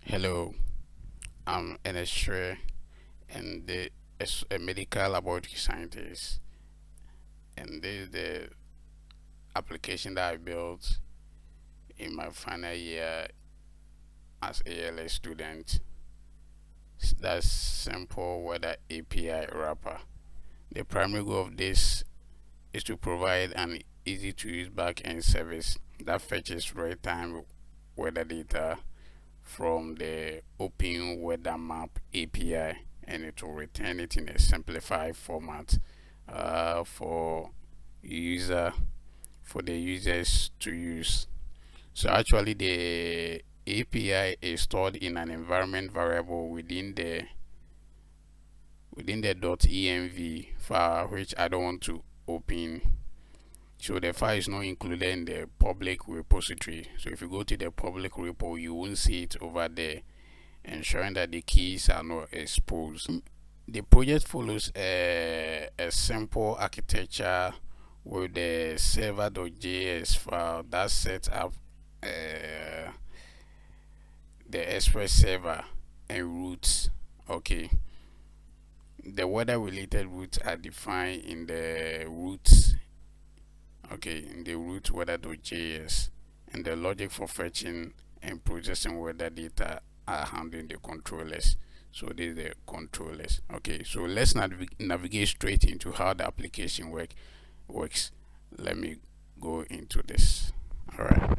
Hello, I'm NS3 and a medical laboratory scientist, and this is the application that I built in my final year as ALS student. That's simple weather API wrapper. The primary goal of this is to provide an easy to use backend service that fetches real-time weather data from the OpenWeatherMap API, and it will return it in a simplified format for user for the users to use. So actually the API is stored in an environment variable within the .env file, which I don't want to open. So the file is not included in the public repository. So if you go to the public repo, you won't see it over there, ensuring that the keys are not exposed. The project follows a simple architecture with the server.js file that sets up the Express server and routes. Okay, the weather related routes are defined in the routes. Okay, in the root weather.js, and the logic for fetching and processing weather data are handling the controllers. So this is the controllers. Okay, so let's navigate straight into how the application works. Let me go into this. All right.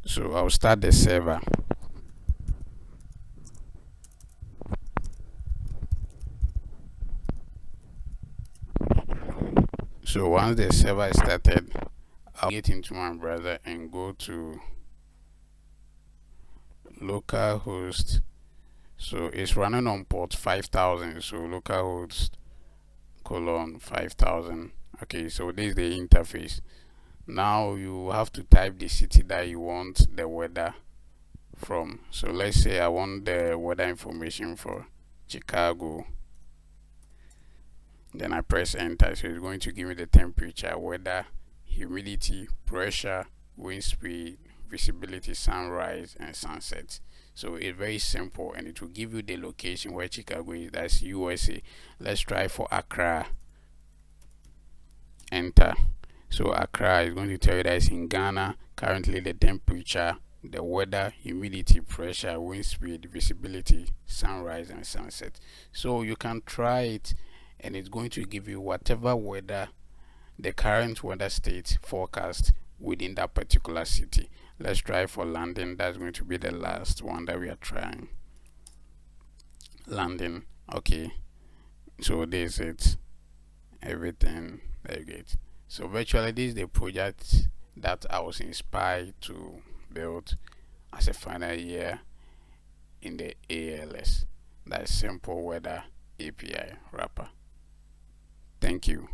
So I'll start the server. So once the server is started, I'll get into my browser and go to localhost. So it's running on port 5000. So localhost colon 5000. Okay, so this is the interface. Now you have to type the city that you want the weather from. So let's say I want the weather information for Chicago. Then I press enter. So it's going to give me the temperature, weather, humidity, pressure, wind speed, visibility, sunrise and sunset. So it's very simple, and it will give you the location where Chicago is. That's USA. Let's try for Accra. Enter. So Accra is going to tell you that it's in Ghana. Currently the temperature, the weather, humidity, pressure, wind speed, visibility, sunrise and sunset. So you can try it, and it's going to give you whatever weather, the current weather state forecast within that particular city. Let's try for London. That's going to be the last one that we are trying. London. Okay, so this is it. Everything very good. So virtually this is the project that I was inspired to build as a final year in the ALS. That is simple weather API wrapper. Thank you.